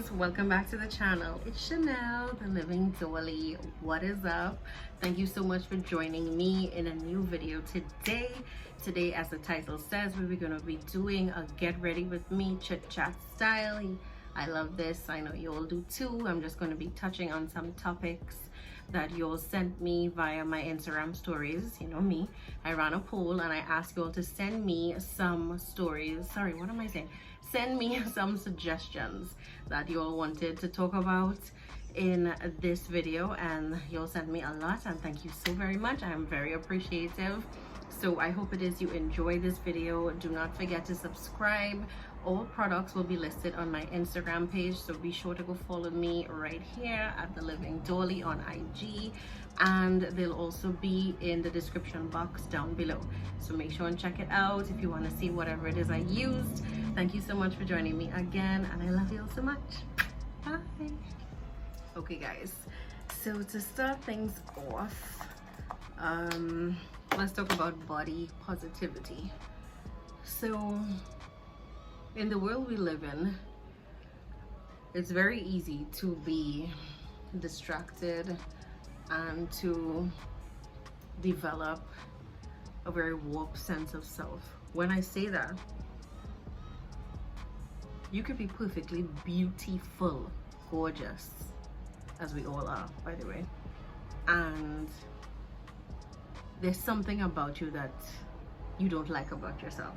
guys, welcome back to the channel. It's Chanel, the Living Dolly. What is up? Thank you so much for joining me in a new video today. Today, as the title says, we're going to be doing a get ready with me chit chat style. I love this. I know you all do too. I'm just going to be touching on some topics that you all sent me via my Instagram stories. You know me. I ran a poll and I asked you all to send me some stories. Sorry, what am I saying? Send me some suggestions that you all wanted to talk about in this video, and you all sent me a lot, and thank you so very much. I am very appreciative. So I hope it is you enjoy this video. Do not forget to subscribe. All products will be listed on my Instagram page, so be sure to go follow me right here at The Living Dolly on IG, and they'll also be in the description box down below, so make sure and check it out if you want to see whatever it is I used. Thank you so much for joining me again, and I love you all so much. Bye. Okay guys, so to start things off, let's talk about body positivity. So in the world we live in, it's very easy to be distracted and to develop a very warped sense of self. When I say that, you could be perfectly beautiful, gorgeous, as we all are, by the way, and there's something about you that you don't like about yourself,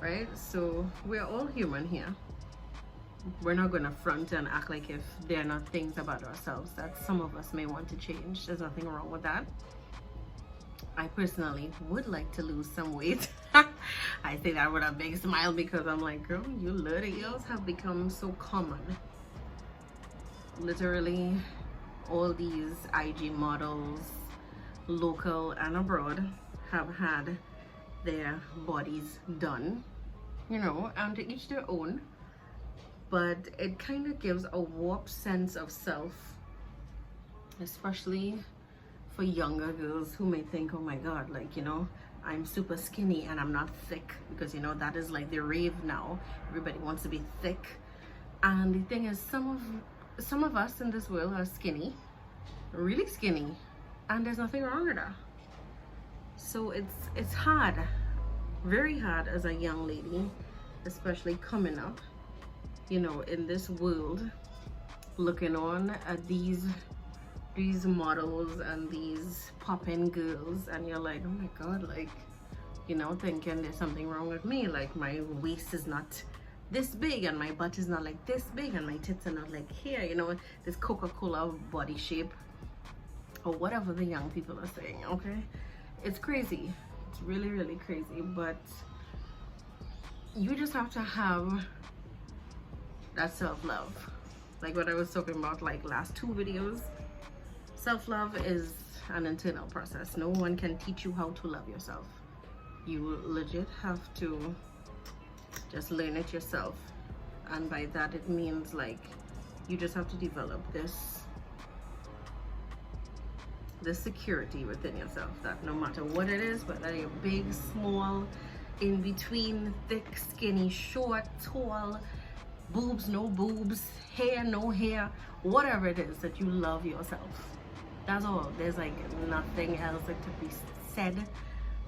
right? So we're all human here. We're not gonna front and act like if there are not things about ourselves that some of us may want to change. There's nothing wrong with that. I personally would like to lose some weight. I say that with a big smile because I'm like, girl, you little girls have become so common. Literally, all these IG models, local and abroad, have had their bodies done, you know, and to each their own, but it kind of gives a warped sense of self, especially for younger girls who may think, oh my god, like, you know, I'm super skinny and I'm not thick, because, you know, that is like the rave now. Everybody wants to be thick. And the thing is, some of us in this world are skinny, really skinny, and there's nothing wrong with that. So it's hard, very hard as a young lady, especially coming up, you know, in this world, looking on at these models and these pop-in girls, and you're like, oh my god, like, you know, thinking there's something wrong with me, like my waist is not this big and my butt is not like this big and my tits are not like here, you know, this Coca-Cola body shape, or whatever the young people are saying. Okay, it's crazy. It's really, really crazy. But you just have to have that self-love, like what I was talking about like last two videos. Self-love is an internal process. No one can teach you how to love yourself. You legit have to just learn it yourself, and by that it means like you just have to develop this security within yourself that no matter what it is, whether you're big, small, in between, thick, skinny, short, tall, boobs, no boobs, hair, no hair, whatever it is, that you love yourself. That's all. There's like nothing else that could be said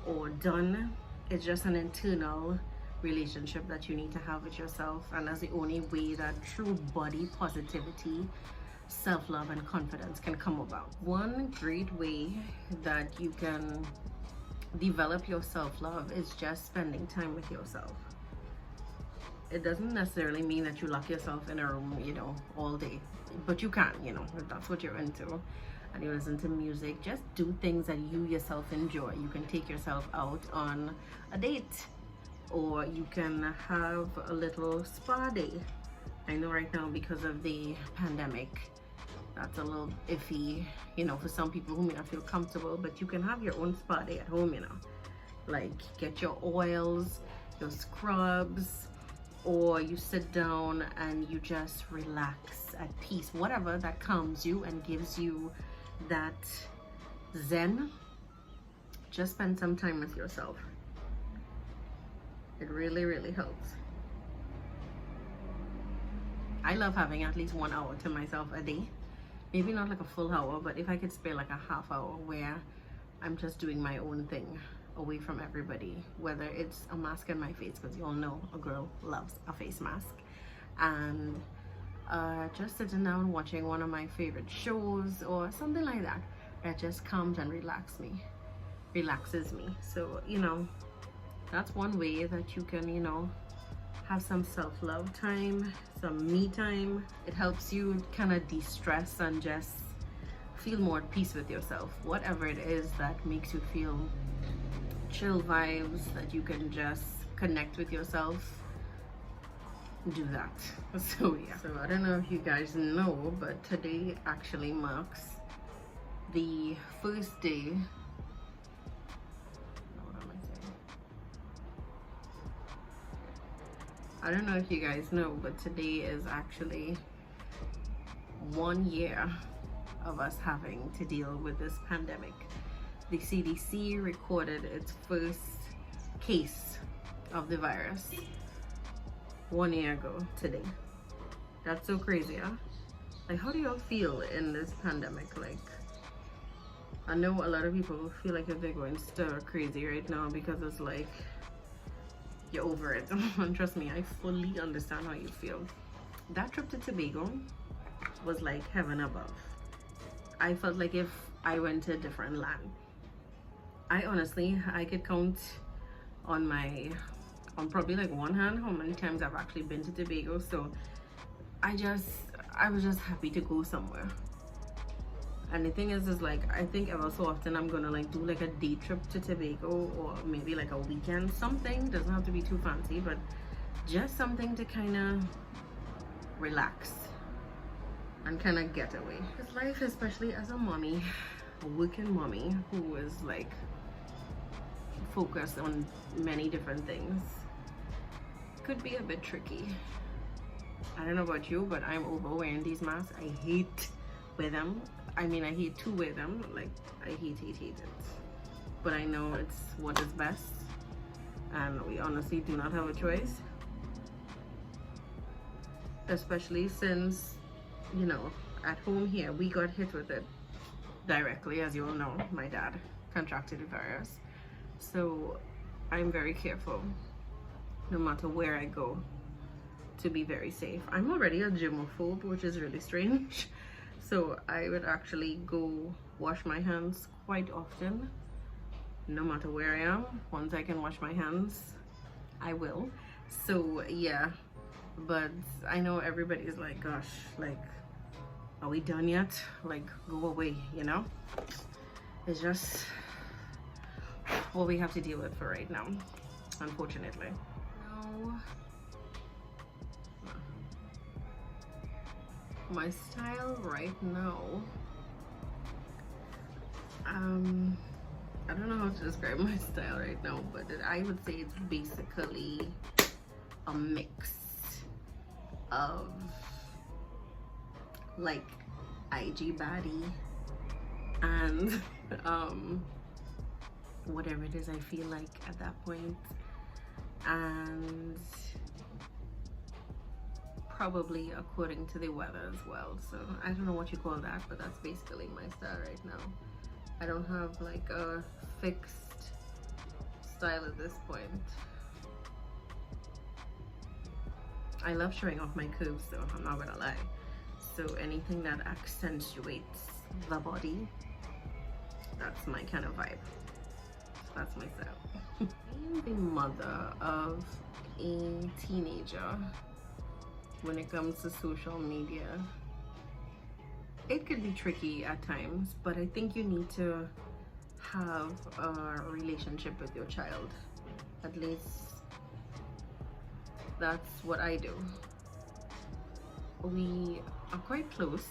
or done. It's just an internal relationship that you need to have with yourself, and that's the only way that true body positivity, self-love and confidence can come about. One great way that you can develop your self-love is just spending time with yourself. It doesn't necessarily mean that you lock yourself in a room, you know, all day, but you can, you know, if that's what you're into and you listen to music. Just do things that you yourself enjoy. You can take yourself out on a date, or you can have a little spa day. I know right now, because of the pandemic, that's a little iffy, you know, for some people who may not feel comfortable, but you can have your own spa day at home, you know, like get your oils, your scrubs, or you sit down and you just relax at peace, whatever that calms you and gives you that zen. Just spend some time with yourself. It really, really helps. I I love having at least 1 hour to myself a day. Maybe not like a full hour, but if I could spare like a half hour where I'm just doing my own thing away from everybody, whether it's a mask on my face, because you all know a girl loves a face mask, and just sitting down watching one of my favorite shows or something like that, that just calms and relaxes me. So, you know, that's one way that you can, you know, have some self-love time, some me time. It helps you kind of de-stress and just feel more at peace with yourself. Whatever it is that makes you feel chill vibes, that you can just connect with yourself, do that. So yeah, so I don't know if you guys know, but today actually marks the first day, what am I saying? I don't know if you guys know, but today is actually 1 year of us having to deal with this pandemic. The CDC recorded its first case of the virus 1 year ago today. That's so crazy, huh? Like, how do y'all feel in this pandemic? Like, I know a lot of people feel like if they're going stir crazy right now because it's like you're over it. And trust me, I fully understand how you feel. That trip to Tobago was like heaven above. I felt like if I went to a different land. I honestly, I could count on probably like one hand how many times I've actually been to Tobago. So I was just happy to go somewhere. And the thing is like, I think ever so often I'm gonna like do like a day trip to Tobago, or maybe like a weekend, something. Doesn't have to be too fancy, but just something to kind of relax and kind of get away. Because life, especially as a mommy, a working mommy who is like focused on many different things, could be a bit tricky. I don't know about you, but I'm over wearing these masks. I hate wear them. I mean, I hate to wear them. Like, I hate it. But I know it's what is best, and we honestly do not have a choice. Especially since, you know, at home here, we got hit with it directly. As you all know, my dad contracted the virus. So I'm very careful, no matter where I go, to be very safe. I'm already a germaphobe, which is really strange. So I would actually go wash my hands quite often, no matter where I am. Once I can wash my hands, I will. So yeah, but I know everybody's like, gosh, like, are we done yet? Like, go away, you know? It's just what we have to deal with for right now, unfortunately. No. My style right now, I don't know how to describe my style right now, but I would say it's basically a mix of like IG baddie and whatever it is I feel like at that point, and probably according to the weather as well. So I don't know what you call that, but that's basically my style right now. I don't have like a fixed style at this point. I love showing off my curves though, I'm not gonna lie. So anything that accentuates the body, that's my kind of vibe. That's my style. Being the mother of a teenager, when it comes to social media, it could be tricky at times, but I think you need to have a relationship with your child. At least that's what I do. We are quite close,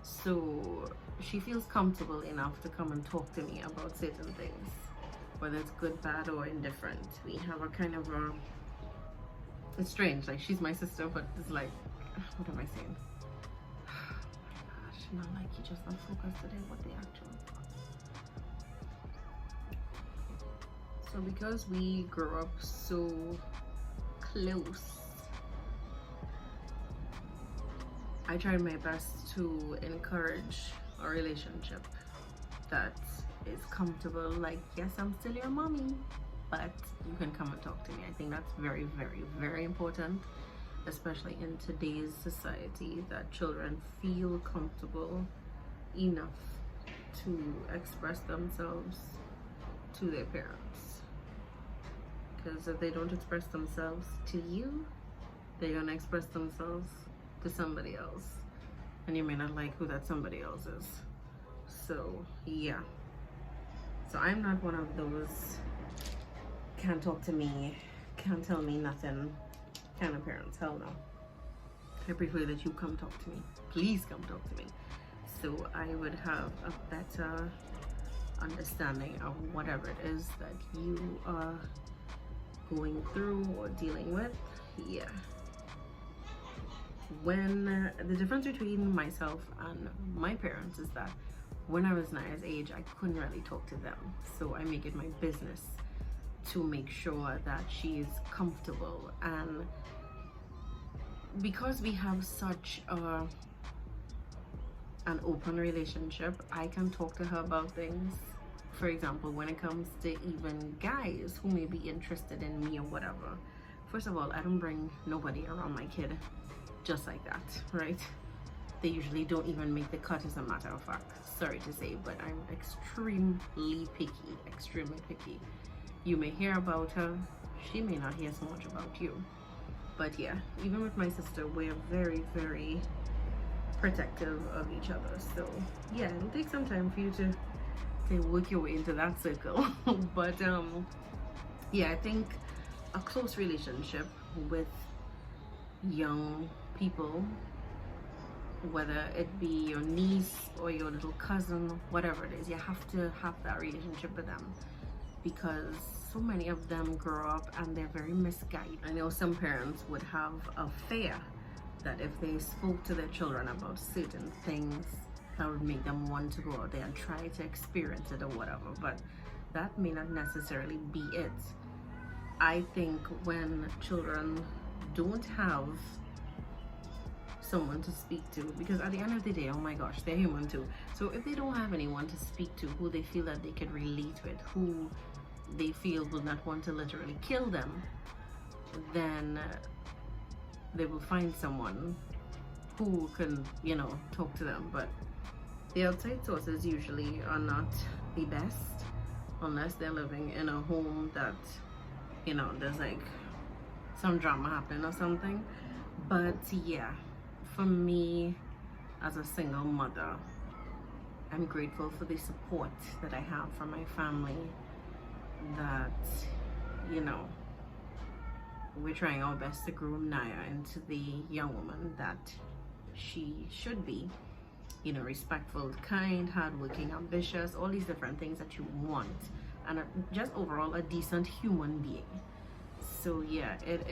so she feels comfortable enough to come and talk to me about certain things, whether it's good, bad, or indifferent. We have a kind of a, it's strange, like she's my sister, but it's like, what am I saying? Oh my gosh, not like you just not focused today, what the actual. So because we grew up so close, I tried my best to encourage a relationship that is comfortable. Like, yes, I'm still your mommy, but you can come and talk to me. I think that's very, very, very important, especially in today's society, that children feel comfortable enough to express themselves to their parents. Because if they don't express themselves to you, they're gonna express themselves to somebody else, and you may not like who that somebody else is. So yeah, so I'm not one of those can't talk to me, can't tell me nothing kind of parents. Hell no. I prefer that you come talk to me. Please come talk to me, so I would have a better understanding of whatever it is that you are going through or dealing with. Yeah. When the difference between myself and my parents is that when I was Naya's age, I couldn't really talk to them, so I make it my business to make sure that she's comfortable. And because we have such an open relationship, I can talk to her about things. For example, when it comes to even guys who may be interested in me or whatever, first of all, I don't bring nobody around my kid just like that, right? They usually don't even make the cut, as a matter of fact. Sorry to say, but I'm extremely picky. You may hear about her, she may not hear so much about you. But yeah, even with my sister, we're very, very protective of each other. So yeah, it'll take some time for you to work your way into that circle. But yeah, I think a close relationship with young people, whether it be your niece or your little cousin, whatever it is, you have to have that relationship with them, because so many of them grow up and they're very misguided. I know some parents would have a fear that if they spoke to their children about certain things, that would make them want to go out there and try to experience it or whatever, but that may not necessarily be it. I think when children don't have someone to speak to, because at the end of the day, oh my gosh, they're human too. So if they don't have anyone to speak to who they feel that they could relate with, who they feel will not want to literally kill them, then they will find someone who can, you know, talk to them. But the outside sources usually are not the best, unless they're living in a home that, you know, there's like some drama happening or something. But yeah, for me as a single mother, I'm grateful for the support that I have from my family, that, you know, we're trying our best to groom Naya into the young woman that she should be. You know, respectful, kind, hardworking, ambitious, all these different things that you want, and just overall a decent human being. So yeah, it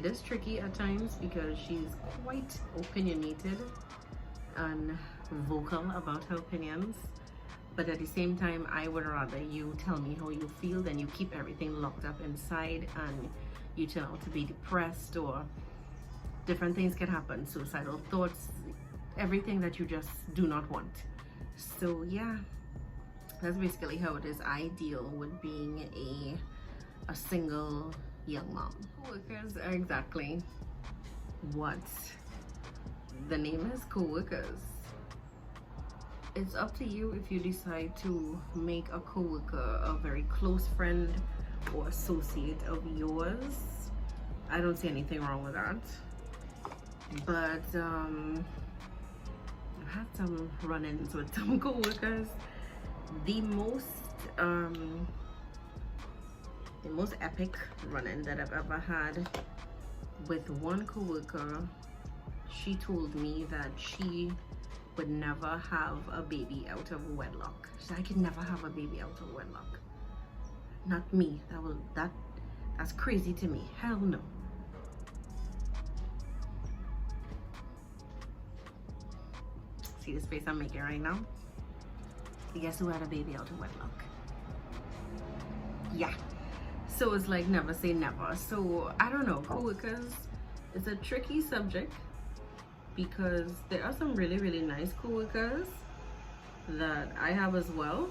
is tricky at times because she's quite opinionated and vocal about her opinions, but at the same time, I would rather you tell me how you feel than you keep everything locked up inside and you turn out to be depressed, or different things can happen, suicidal thoughts, everything that you just do not want. So yeah, that's basically how it is I deal with being a single young mom. Coworkers are exactly what the name is, Coworkers. It's up to you if you decide to make a coworker a very close friend or associate of yours. I don't see anything wrong with that. But I've had some run-ins with some coworkers. The most epic run-in that I've ever had with one coworker, she told me that she would never have a baby out of wedlock. She said, I could never have a baby out of wedlock. Not me. That's crazy to me. Hell no. See this face I'm making right now? Guess who had a baby out of wedlock? Yeah. So it's like never say never. So I don't know, coworkers, it's a tricky subject because there are some really nice coworkers that I have as well,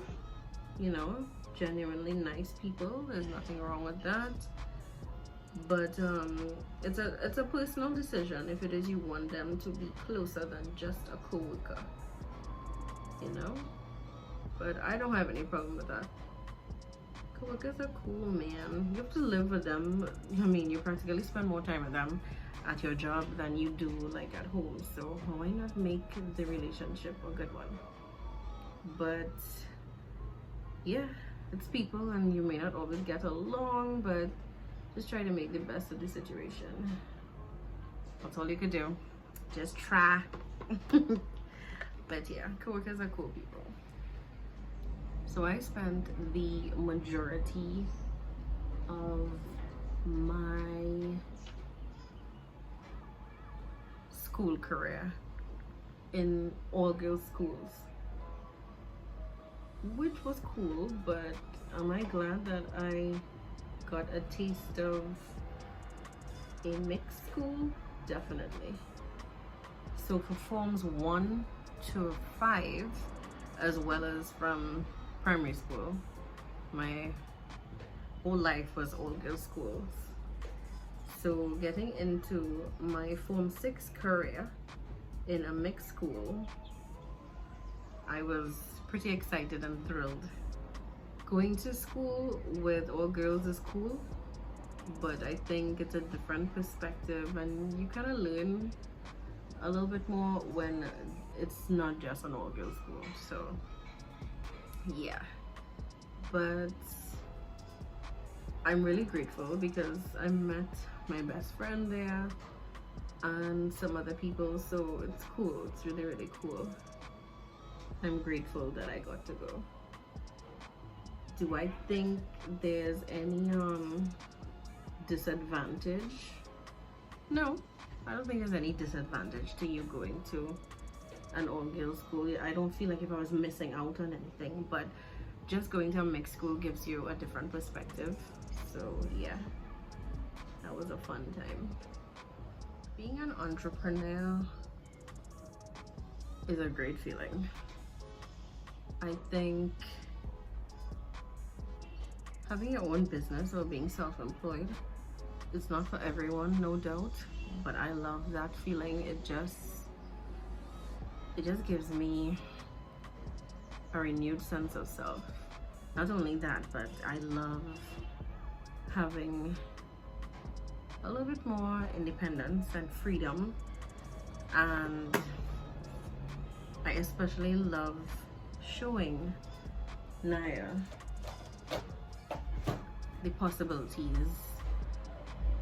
you know, genuinely nice people. There's nothing wrong with that, but it's a personal decision if it is you want them to be closer than just a coworker, you know. But I don't have any problem with that. Coworkers are cool, man. You have to live with them. I mean, you practically spend more time with them at your job than you do like at home, so why not make the relationship a good one? But yeah, it's people and you may not always get along, but just try to make the best of the situation. That's all you could do. Just try. But yeah, coworkers are cool people. So I spent the majority of my school career in all-girls schools, which was cool, but am I glad that I got a taste of a mixed school? Definitely. So for forms 1 to 5, as well as from primary school, my whole life was all girls schools. So getting into my form 6 career in a mixed school, I was pretty excited and thrilled. Going to school with all girls is cool, but I think it's a different perspective and you kind of learn a little bit more when it's not just an all girls school. So yeah, but I'm really grateful because I met my best friend there and some other people, so it's cool. It's really cool. I'm grateful that I got to go. Do I think there's any disadvantage? No, I don't think there's any disadvantage to you going to an all-girls school. I don't feel like if I was missing out on anything, but just going to a mixed school gives you a different perspective. So yeah, that was a fun time. Being an entrepreneur is a great feeling. I think having your own business or being self-employed is not for everyone, no doubt, but I love that feeling. It just gives me a renewed sense of self. Not only that, but I love having a little bit more independence and freedom, and I especially love showing Naya the possibilities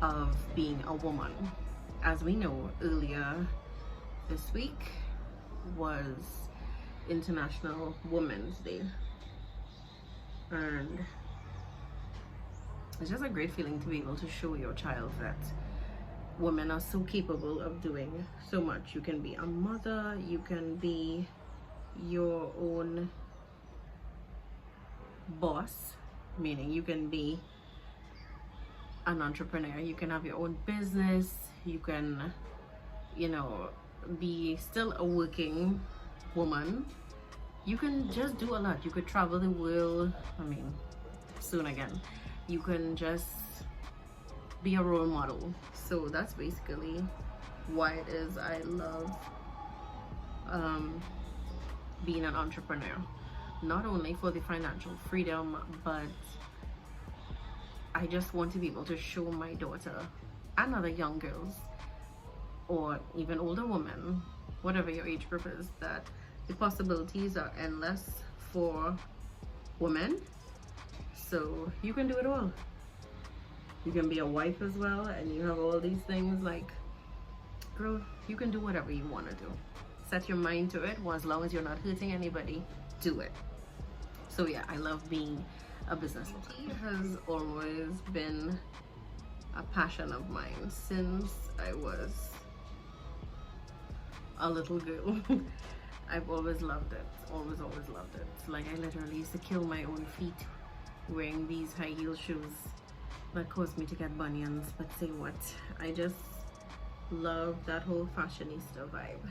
of being a woman. As we know, earlier this week was International Women's Day, and it's just a great feeling to be able to show your child that women are so capable of doing so much. You can be a mother, you can be your own boss, meaning you can be an entrepreneur, you can have your own business, you can, you know, be still a working woman. You can just do a lot. You could travel the world. I mean, soon again. You can just be a role model. So that's basically why it is I love being an entrepreneur. Not only for the financial freedom, but I just want to be able to show my daughter and other young girls, or even older women, whatever your age group is, that the possibilities are endless for women. So you can do it all. You can be a wife as well, and you have all these things. Like, girl, you can do whatever you want to do. Set your mind to it. Well, as long as you're not hurting anybody, do it. So yeah, I love being a businesswoman. It has always been a passion of mine since I was a little girl. I've always loved it. Always loved it. Like, I literally used to kill my own feet wearing these high heel shoes that caused me to get bunions, but say what, I just love that whole fashionista vibe.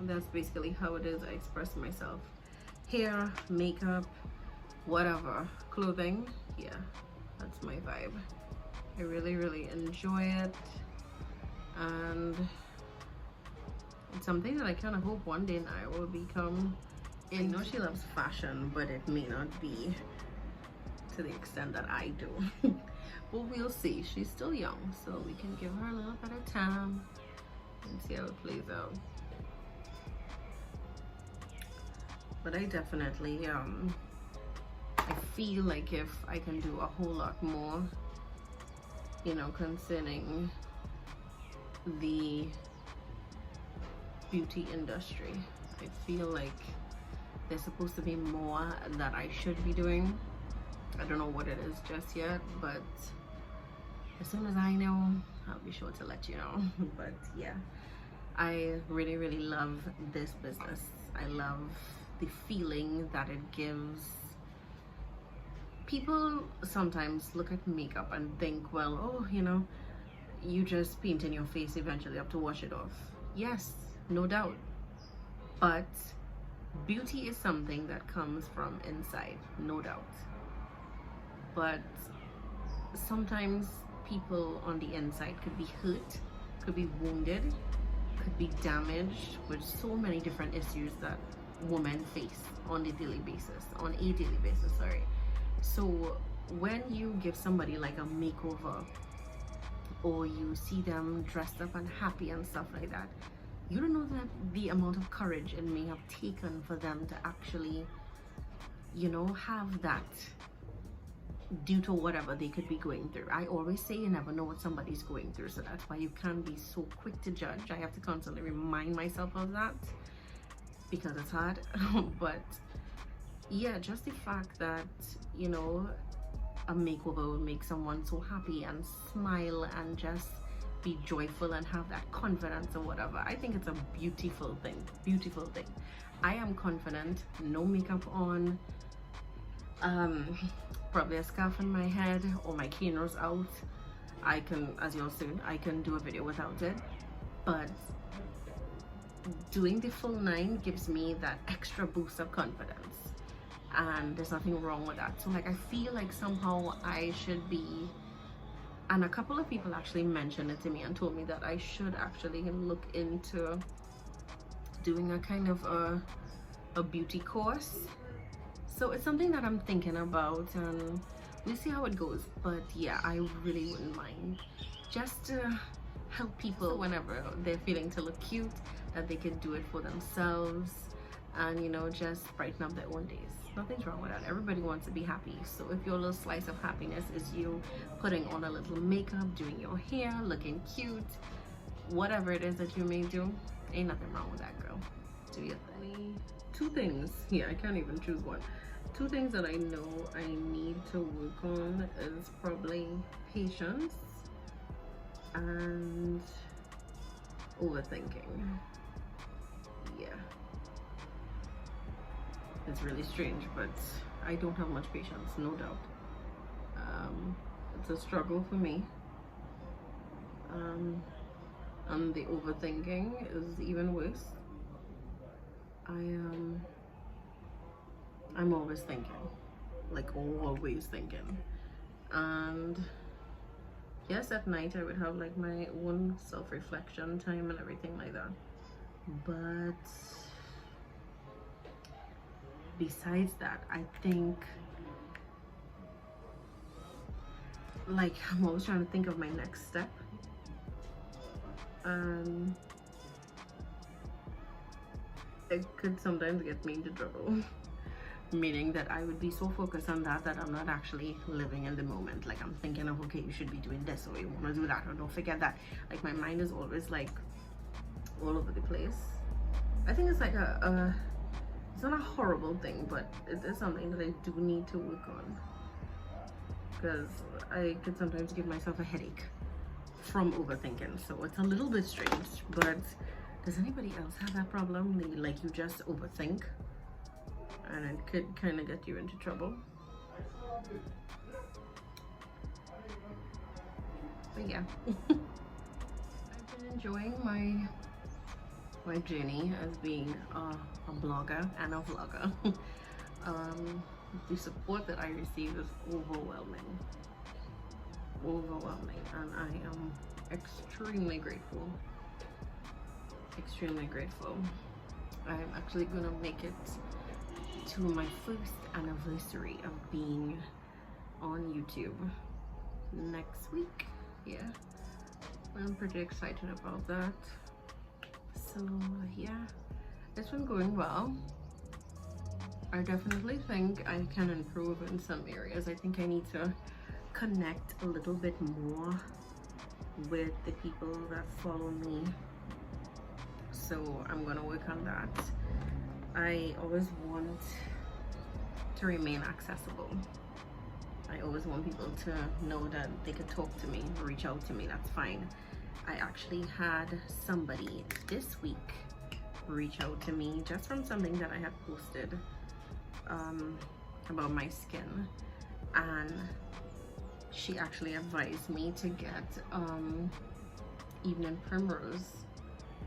That's basically how it is I express myself. Hair, makeup, whatever, clothing, yeah, that's my vibe. I really enjoy it, and it's something that I kind of hope one day I will become. I know she loves fashion, but it may not be to the extent that I do. But we'll see. She's still young, so we can give her a little bit of time and see how it plays out. But I definitely I feel like if I can do a whole lot more, you know, concerning the beauty industry, I feel like there's supposed to be more that I should be doing. I don't know what it is just yet, but as soon as I know, I'll be sure to let you know. But yeah, I really love this business. I love the feeling that it gives. People sometimes look at makeup and think, well, oh, you know, you just paint in your face, eventually have to wash it off. Yes, no doubt, but beauty is something that comes from inside, no doubt. But sometimes people on the inside could be hurt, could be wounded, could be damaged with so many different issues that women face on a daily basis, sorry. So when you give somebody like a makeover, or you see them dressed up and happy and stuff like that, you don't know that the amount of courage it may have taken for them to actually, you know, have that due to whatever they could be going through. I always say you never know what somebody's going through, so that's why you can't be so quick to judge. I have to constantly remind myself of that because it's hard. But yeah, just the fact that, you know, a makeover will make someone so happy and smile and just be joyful and have that confidence or whatever. I think it's a beautiful thing. I am confident, no makeup on, probably a scarf on my head or my keynotes out. I can, as you'll see, I can do a video without it, but doing the full 9 gives me that extra boost of confidence, and there's nothing wrong with that. So like, I feel like somehow I should be, and a couple of people actually mentioned it to me and told me that I should actually look into doing a kind of a beauty course. So it's something that I'm thinking about, and we'll see how it goes. But yeah, I really wouldn't mind just to help people whenever they're feeling to look cute, that they can do it for themselves, and, you know, just brighten up their own days. Nothing's wrong with that. Everybody wants to be happy. So if your little slice of happiness is you putting on a little makeup, doing your hair, looking cute, whatever it is that you may do, ain't nothing wrong with that, girl. Do your thing. 2 things. Yeah, I can't even choose one. 2 things that I know I need to work on is probably patience and overthinking. Yeah, it's really strange, but I don't have much patience, no doubt. It's a struggle for me, and the overthinking is even worse. I'm always thinking, like always thinking. And yes, at night I would have like my own self-reflection time and everything like that, but besides that, I think, like, I'm always trying to think of my next step. It could sometimes get me into trouble. Meaning that I would be so focused on that I'm not actually living in the moment. Like, I'm thinking of, okay, you should be doing this, or you want to do that, or don't forget that. Like, my mind is always like all over the place. I think it's like it's not a horrible thing, but it is something that I do need to work on, because I could sometimes give myself a headache from overthinking. So it's a little bit strange. But does anybody else have that problem? Like, you just overthink and it could kind of get you into trouble? But yeah. enjoying my journey as being a blogger and a vlogger. The support that I receive is overwhelming, and I am extremely grateful. I'm actually gonna make it to my first anniversary of being on YouTube next week. Yeah, I'm pretty excited about that. So yeah, it's been going well. I definitely think I can improve in some areas. I think I need to connect a little bit more with the people that follow me. So I'm gonna work on that. I always want to remain accessible. I always want people to know that they could talk to me, reach out to me, that's fine. I actually had somebody this week reach out to me just from something that I had posted about my skin, and she actually advised me to get evening primrose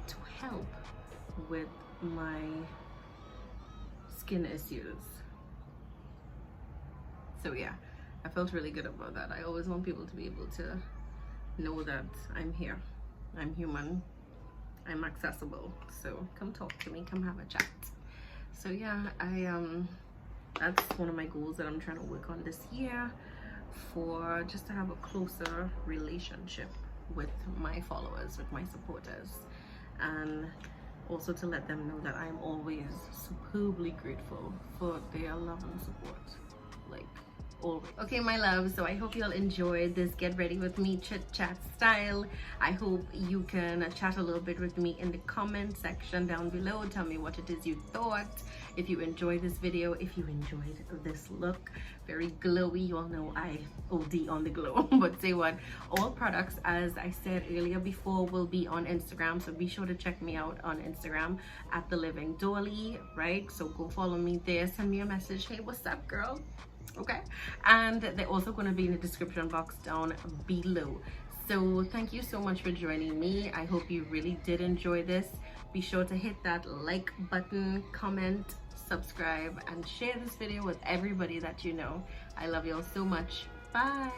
to help with my skin issues. So yeah, I felt really good about that. I always want people to be able to know that I'm here, I'm human, I'm accessible. So come talk to me, come have a chat. So yeah, that's one of my goals that I'm trying to work on this year, for just to have a closer relationship with my followers, with my supporters, and also to let them know that I'm always superbly grateful for their love and support, like always. Okay, my love, so I hope you'll enjoy this get ready with me chit chat style. I hope you can chat a little bit with me in the comment section down below. Tell me what it is you thought, if you enjoyed this video, if you enjoyed this look. Very glowy, you all know I OD on the glow. But say what, all products, as I said earlier before, will be on Instagram, so be sure to check me out on Instagram at TheLivingDolly, right? So go follow me there, send me a message, hey, what's up, girl? Okay, and they're also going to be in the description box down below. So thank you so much for joining me. I hope you really did enjoy this. Be sure to hit that like button, comment, subscribe, and share this video with everybody that you know. I love you all so much. Bye.